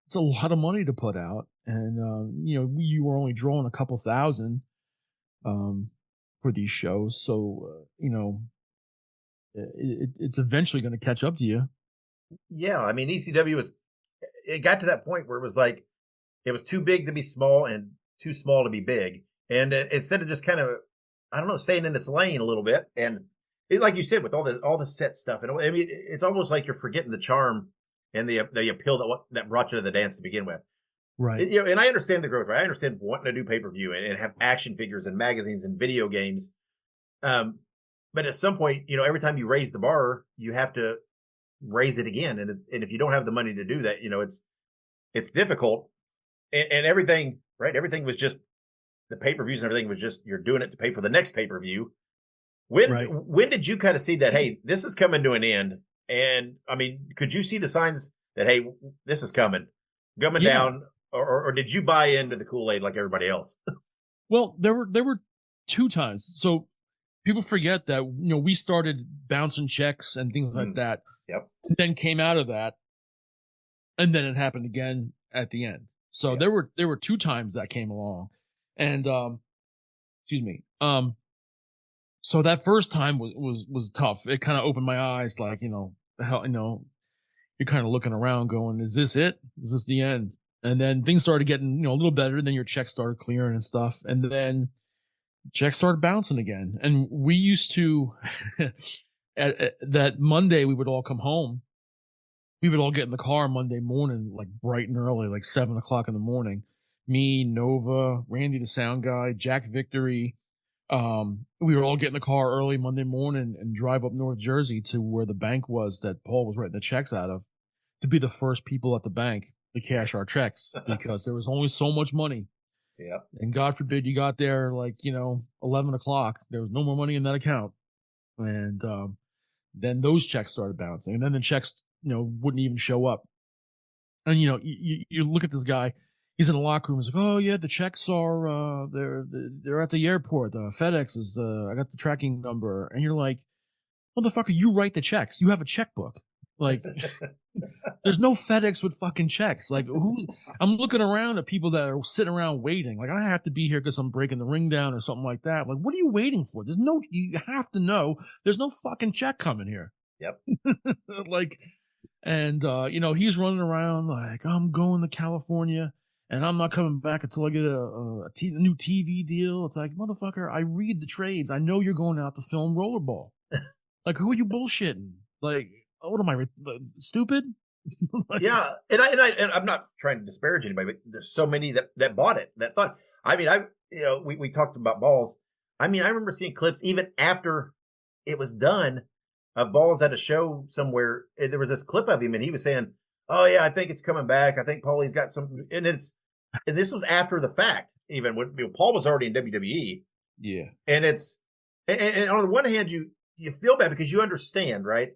a lot of money to put out, and you were only drawing a couple thousand for these shows, so it's eventually going to catch up to you. Yeah, I mean, ECW it got to that point where it was like, it was too big to be small and too small to be big. And instead of just kind of, I don't know, staying in its lane a little bit. And like you said, with all the set stuff, and I mean, it's almost like you're forgetting the charm and the appeal that brought you to the dance to begin with. Right. And I understand the growth, right? I understand wanting to do pay-per-view and have action figures and magazines and video games. But at some point, every time you raise the bar, you have to raise it again. And if you don't have the money to do that, it's difficult. And everything, right? Everything was just the pay-per-views and everything was just, you're doing it to pay for the next pay-per-view. When did you kind of see that, hey, this is coming to an end? And I mean, could you see the signs that, hey, this is coming down, or did you buy into the Kool-Aid like everybody else? Well, there were two times. So people forget that, we started bouncing checks and things like that. Yep. And then came out of that. And then it happened again at the end. So Yep. there were two times that came along. And, excuse me. So that first time was tough. It kind of opened my eyes, like, you're kind of looking around going, is this it? Is this the end? And then things started getting, a little better. Then your checks started clearing and stuff. And then checks started bouncing again. And we used to, at that Monday, we would all come home. We would all get in the car Monday morning, like bright and early, like 7:00 in the morning. Me, Nova, Randy, the sound guy, Jack Victory. We would all get in the car early Monday morning and drive up North Jersey to where the bank was that Paul was writing the checks out of, to be the first people at the bank to cash our checks, because there was only so much money. Yeah. And God forbid you got there like, 11 o'clock. There was no more money in that account. And then those checks started bouncing. And then the checks, wouldn't even show up. And, you look at this guy. he's in the locker room. He's like, oh yeah, the checks are they're at the airport. FedEx is I got the tracking number, and you're like, motherfucker, you write the checks. You have a checkbook. Like, there's no FedEx with fucking checks. Like, who? I'm looking around at people that are sitting around waiting. Like, I have to be here because I'm breaking the ring down or something like that. Like, what are you waiting for? There's no. You have to know. There's no fucking check coming here. Yep. Like, and he's running around like, I'm going to California and I'm not coming back until I get a new TV deal. It's like, motherfucker, I read the trades. I know you're going out to film Rollerball. Like, who are you bullshitting? Like, what am I, stupid? Like, yeah, and I'm not trying to disparage anybody, but there's so many that bought it, that thought. I mean, we talked about Balls. I mean, I remember seeing clips even after it was done of Balls at a show somewhere. And there was this clip of him, and he was saying, "Oh yeah, I think it's coming back. I think Paulie's got some." And this was after the fact. Even when Paul was already in WWE. Yeah, and and on the one hand, you feel bad because you understand, right?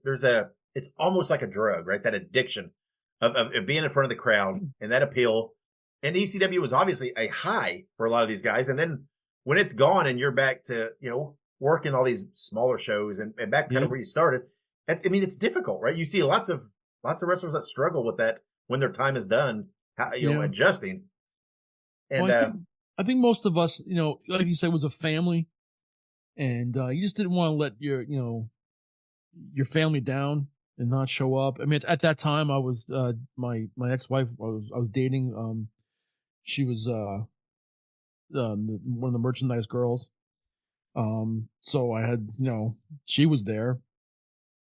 It's almost like a drug, right? That addiction of being in front of the crowd and that appeal. And ECW was obviously a high for a lot of these guys. And then when it's gone and you're back to, working all these smaller shows and back kind of where you started, it's difficult, right? You see lots of wrestlers that struggle with that when their time is done, adjusting. And well, I think most of us, like you said, was a family, and you just didn't want to let your family down and not show up. I mean, at that time, I was my ex-wife. I was dating. She was one of the merchandise girls. So I had she was there,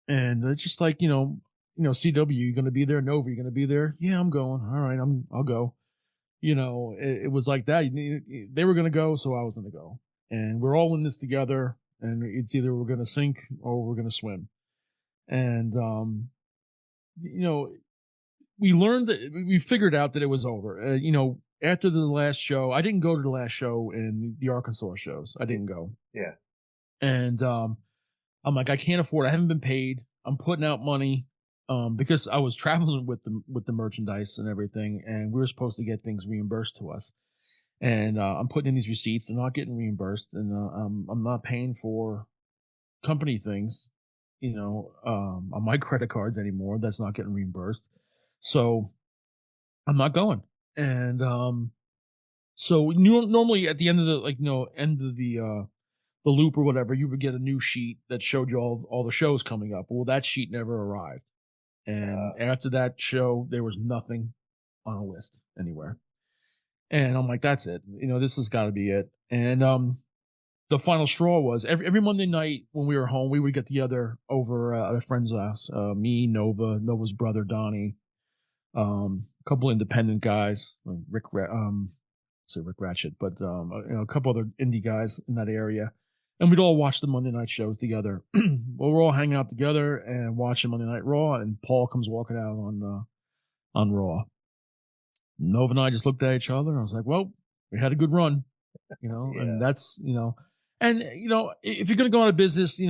and it's just like CW, you're gonna be there. Nova, you're gonna be there. Yeah, I'm going. All right, I'll go. It was like that. They were gonna go, so I was gonna go, and we're all in this together. And it's either we're gonna sink or we're gonna swim. And we figured out that it was over. After the last show, I didn't go to the last show in the Arkansas shows. I didn't go. Yeah. And I'm like, I can't afford it. I haven't been paid. I'm putting out money because I was traveling with the merchandise and everything, and we were supposed to get things reimbursed to us. And I'm putting in these receipts. They're not getting reimbursed, and I'm not paying for company things, on my credit cards anymore. That's not getting reimbursed. So I'm not going. And so normally at the end of the loop or whatever, you would get a new sheet that showed you all the shows coming up. Well, that sheet never arrived. And after that show, there was nothing on a list anywhere. And I'm like, that's it. This has got to be it. And the final straw was every Monday night when we were home, we would get together over at a friend's house. Me, Nova's brother, Donnie, a couple independent guys, like Rick Ratchet, but a couple other indie guys in that area. And we'd all watch the Monday night shows together. Well, we're all hanging out together and watching Monday Night Raw, and Paul comes walking out on Raw. Nova and I just looked at each other, and I was like, well, we had a good run, and that's, and, if you're going to go out of business,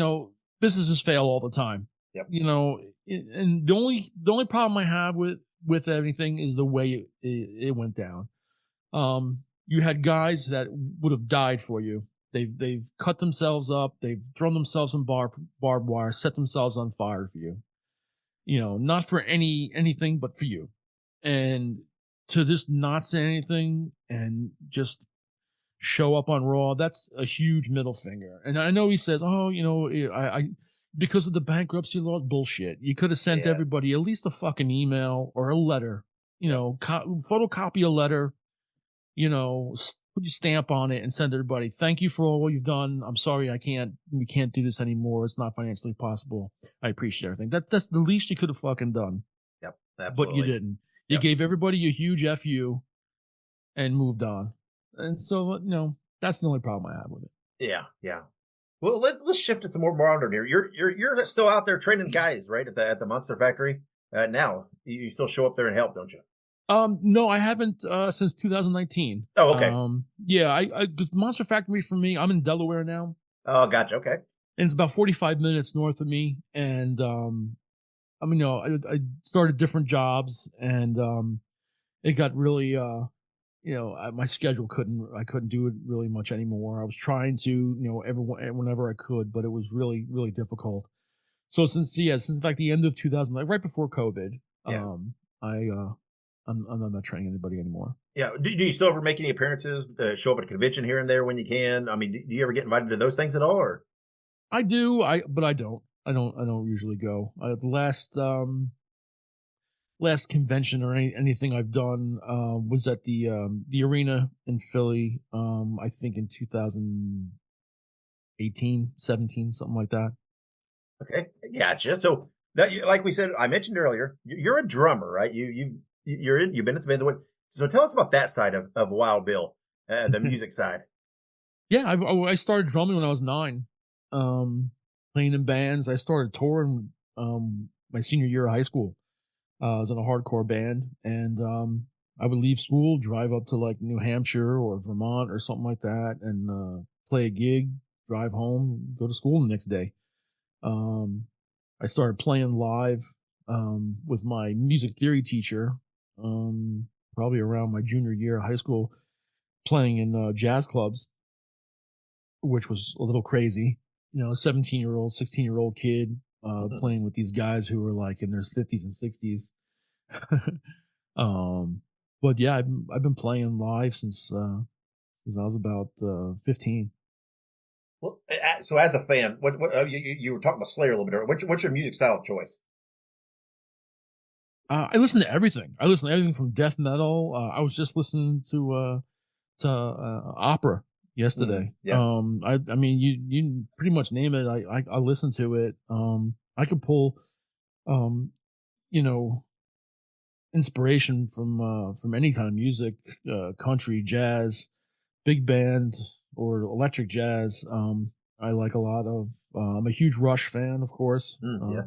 businesses fail all the time. Yep. And the only problem I have with everything is the way it went down. You had guys that would have died for you. They've cut themselves up. They've thrown themselves in barbed wire, set themselves on fire for you. Not for anything, but for you. And to just not say anything and just show up on Raw, that's a huge middle finger. And I know he says, oh, I because of the bankruptcy law, bullshit. You could have sent everybody at least a fucking email or a letter, photocopy a letter, put your stamp on it and send everybody, thank you for all you've done. I'm sorry we can't do this anymore. It's not financially possible. I appreciate everything. That's the least you could have fucking done. Yep. Absolutely. But you didn't. You gave everybody a huge FU and moved on. And so, that's the only problem I have with it. Yeah. Yeah. Well, let's shift it to more modern here. You're still out there training guys, right? At the Monster Factory. Now you still show up there and help, don't you? No, I haven't since 2019. Oh, okay. I because Monster Factory for me, I'm in Delaware now. Oh, gotcha. Okay. And it's about 45 minutes north of me. And I started different jobs, and it got really my schedule I couldn't do it really much anymore. I was trying to, whenever I could, but it was really, really difficult. So since like the end of 2000, like right before COVID, Yeah. I'm not training anybody anymore. Yeah. Do you still ever make any appearances, show up at a convention here and there when you can? I mean, do you ever get invited to those things at all, or? I do, but I don't. I don't usually go. The last convention or anything I've done was at the arena in Philly. I think in 2018, 17, something like that. Okay, gotcha. So like we said, I mentioned earlier, you're a drummer, right? You've been in some bands. So tell us about that side of Wild Bill, the music side. Yeah, I started drumming when I was 9, playing in bands. I started touring my senior year of high school. I was in a hardcore band, and I would leave school, drive up to like New Hampshire or Vermont or something like that, and play a gig, drive home, go to school the next day. I started playing live with my music theory teacher, probably around my junior year of high school, playing in jazz clubs, which was a little crazy. 17-year-old, 16-year-old kid playing with these guys who were like in their 50s and 60s. But yeah, I've been playing live since I was about 15. Well, so as a fan, what you were talking about Slayer a little bit earlier. What's your music style of choice? I listen to everything. I listen to everything from death metal. I was just listening to opera yesterday. Yeah. I mean, you pretty much name it. I listen to it. I could pull, inspiration from any kind of music, country, jazz, big band, or electric jazz. I like a lot of. I'm a huge Rush fan, of course,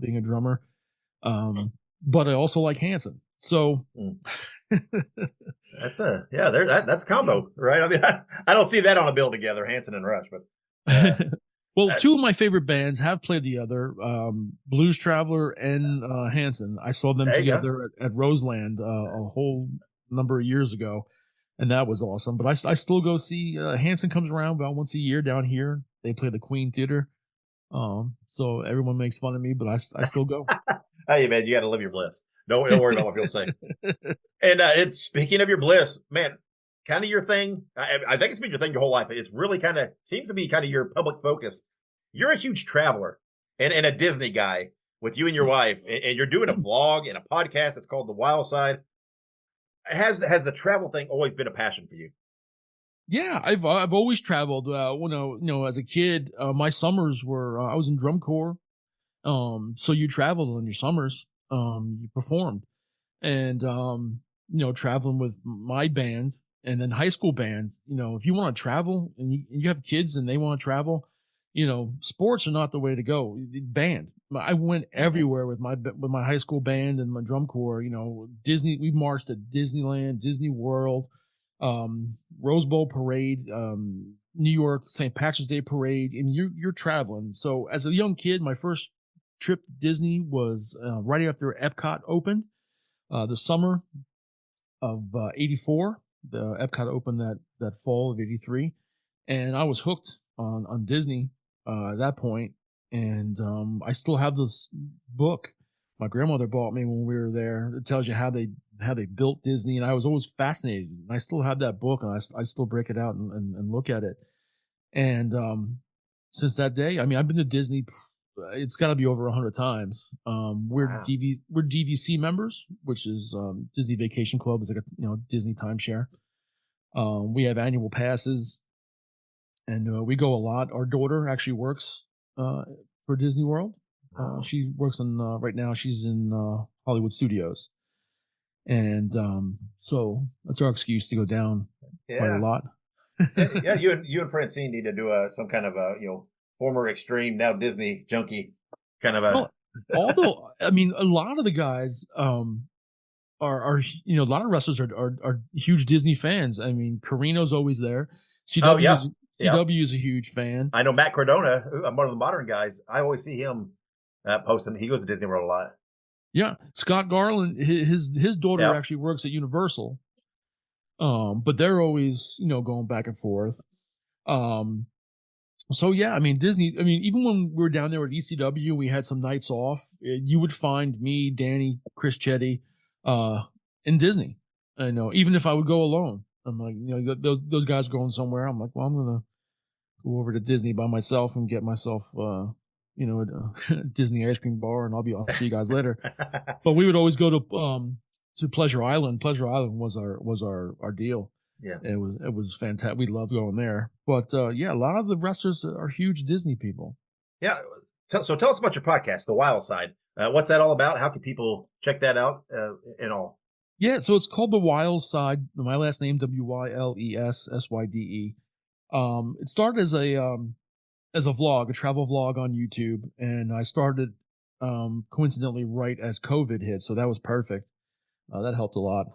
being a drummer. But I also like Hanson. So that's that's a combo, right? I mean, I don't see that on a bill together, Hanson and Rush, but well, two of my favorite bands have played together, Blues Traveler and Hanson. I saw them together at Roseland a whole number of years ago, and that was awesome. But I still go see Hanson comes around about once a year down here. They play the Queen Theater. So everyone makes fun of me, but I still go. Hey man, you got to live your bliss. Don't worry about what people say. And it's speaking of your bliss, man, kind of your thing. I think it's been your thing your whole life. It's really seems to be kind of your public focus. You're a huge traveler and a Disney guy with you and your wife, and you're doing a vlog and a podcast that's called The Wild Side. Has the travel thing always been a passion for you? Yeah, I've always traveled. As a kid, my summers were I was in drum corps. So you traveled on your summers. You performed, and traveling with my band and then high school band. If you want to travel and you have kids and they want to travel, sports are not the way to go. Band. I went everywhere with my high school band and my drum corps. Disney. We marched at Disneyland, Disney World, Rose Bowl parade, New York St. Patrick's Day parade, and you're traveling. So as a young kid, my first trip to Disney was right after Epcot opened, the summer of '84. The Epcot opened that fall of '83, and I was hooked on Disney at that point. And I still have this book my grandmother bought me when we were there. It tells you how they built Disney, and I was always fascinated. And I still have that book, and I still break it out and look at it. And since that day, I mean, I've been to Disney. It's got to be over 100 times. We're Wow. we're DVC members, which is Disney Vacation Club. Is like a Disney timeshare. We have annual passes, and we go a lot. Our daughter actually works for Disney World. She works on right now. She's in Hollywood Studios, and so that's our excuse to go down quite a lot. Yeah, you and Francine need to do some kind of former extreme, now Disney junkie kind of a. Well, although I mean, a lot of the guys are a lot of wrestlers are huge Disney fans. I mean, Carino's always there. CW is a huge fan. I know Matt Cardona, one of the modern guys. I always see him posting. He goes to Disney World a lot. Yeah, Scott Garland, his daughter actually works at Universal. But they're always, going back and forth. Um, so yeah, I mean, Disney, I mean, even when we were down there at ECW, we had some nights off, you would find me, Danny, Chris Chetty, in Disney. I know, even if I would go alone, I'm like, those guys are going somewhere. I'm like, well, I'm going to go over to Disney by myself and get myself, a Disney ice cream bar, and I'll see you guys later. But we would always go to Pleasure Island. Pleasure Island was our deal. Yeah. It was fantastic. We loved going there. But yeah, a lot of the wrestlers are huge Disney people. Yeah. So tell us about your podcast, The Wild Side. What's that all about? How can people check that out and all? Yeah, so it's called The Wild Side. My last name, WYLESSYDE. It started as a vlog, a travel vlog on YouTube, and I started coincidentally right as COVID hit, so that was perfect. That helped a lot.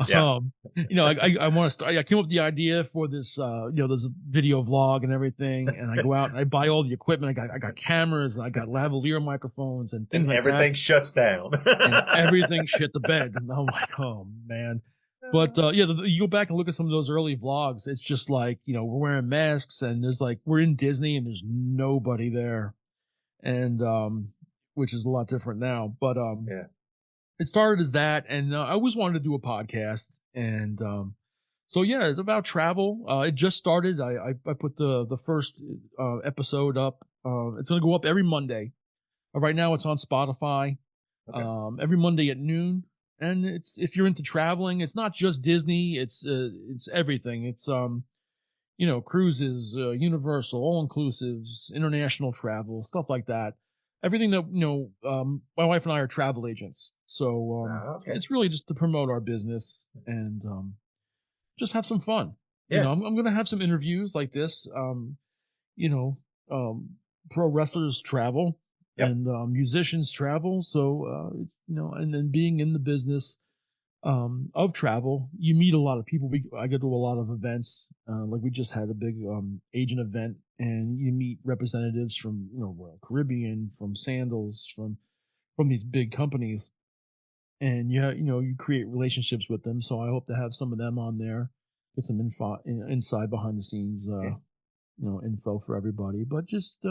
Yeah. I want to start. I came up with the idea for this, this video vlog and everything, and I go out and I buy all the equipment. I got cameras, I got lavalier microphones and things like everything that. shuts down. And everything shit the bed. And I'm like, oh man. But you go back and look at some of those early vlogs. It's just like, we're wearing masks and there's like, we're in Disney and there's nobody there. And, which is a lot different now, but, yeah. It started as that. And I always wanted to do a podcast. And, so yeah, it's about travel. It just started. I put the first, episode up. It's going to go up every Monday. Right now it's on Spotify, every Monday at noon. And if you're into traveling, it's not just Disney. It's everything. It's, cruises, Universal, all inclusives, international travel, stuff like that. Everything that, my wife and I are travel agents. So, it's really just to promote our business and, just have some fun. Yeah. I'm going to have some interviews like this. Pro wrestlers travel. Yep. And musicians travel, so it's and then being in the business of travel, you meet a lot of people. I go to a lot of events, like we just had a big agent event, and you meet representatives from Royal Caribbean, from Sandals, from these big companies, and you create relationships with them. So I hope to have some of them on there, get some inside behind the scenes, info for everybody, but just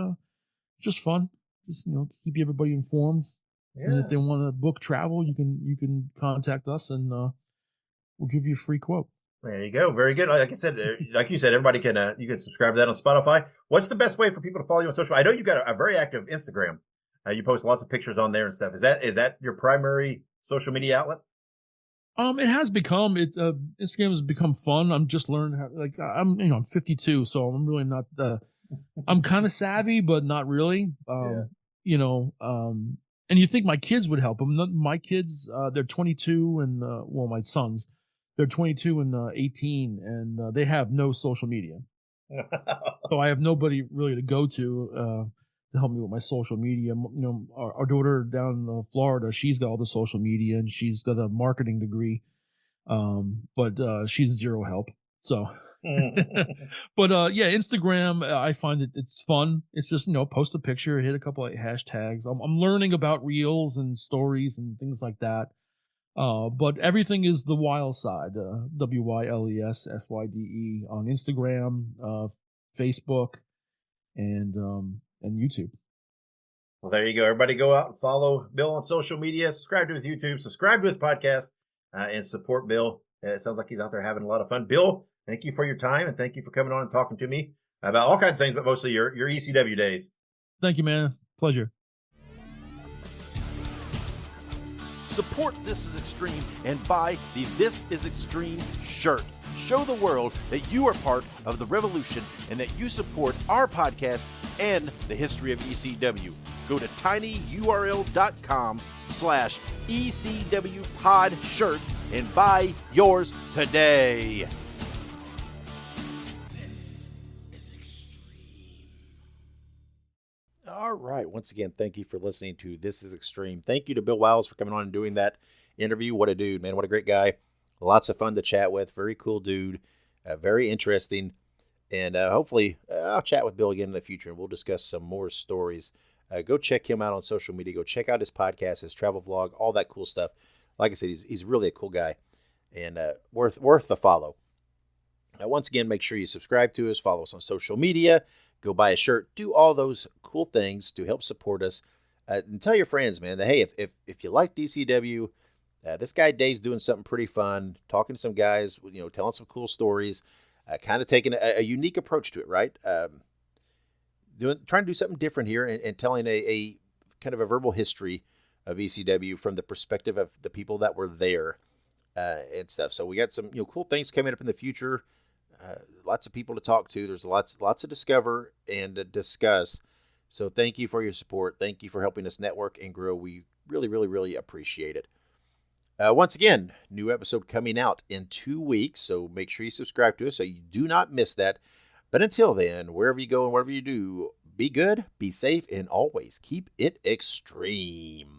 fun. Just keep everybody informed. Yeah. And if they want to book travel, you can contact us, and we'll give you a free quote. There you go. Very good. Like you said, everybody can you can subscribe to that on Spotify. What's the best way for people to follow you on social? I know you've got a very active Instagram. You post lots of pictures on there and stuff. Is that your primary social media outlet? It has become Instagram has become fun. I'm just learning how. I'm 52, so I'm really not. I'm kind of savvy, but not really. And you think my kids would help them. My kids, they're 22 and, my sons, they're 22 and 18, and they have no social media. So I have nobody really to go to help me with my social media. Our daughter down in Florida, she's got all the social media, and she's got a marketing degree. But she's zero help. So, but Instagram, I find it's fun. It's just, post a picture, hit a couple of hashtags. I'm learning about reels and stories and things like that. But everything is The Wild Side, WYLESSYDE on Instagram, Facebook, and YouTube. Well, there you go. Everybody go out and follow Bill on social media, subscribe to his YouTube, subscribe to his podcast, and support Bill. It sounds like he's out there having a lot of fun. Bill, thank you for your time, and thank you for coming on and talking to me about all kinds of things, but mostly your ECW days. Thank you, man. Pleasure. Support This Is Extreme and buy the This Is Extreme shirt. Show the world that you are part of the revolution and that you support our podcast and the history of ECW. Go to tinyurl.com/ECWpod shirt and buy yours today. All right. Once again, thank you for listening to This Is Extreme. Thank you to Bill Wyles for coming on and doing that interview. What a dude, man. What a great guy. Lots of fun to chat with. Very cool dude. Very interesting. And hopefully I'll chat with Bill again in the future, and we'll discuss some more stories. Go check him out on social media. Go check out his podcast, his travel vlog, all that cool stuff. Like I said, he's really a cool guy. and worth the follow. Now, once again, make sure you subscribe to us, follow us on social media, go buy a shirt, do all those cool things to help support us. And tell your friends, man, that, hey, if you like DCW, this guy Dave's doing something pretty fun, talking to some guys, telling some cool stories, kind of taking a unique approach to it, right? Trying to do something different here and telling a kind of a verbal history of ECW from the perspective of the people that were there and stuff. So we got some cool things coming up in the future. Lots of people to talk to. There's lots to discover and discuss. So thank you for your support. Thank you for helping us network and grow. We really, really, really appreciate it. Once again, new episode coming out in 2 weeks. So make sure you subscribe to us so you do not miss that. But until then, wherever you go and whatever you do, be good, be safe, and always keep it extreme.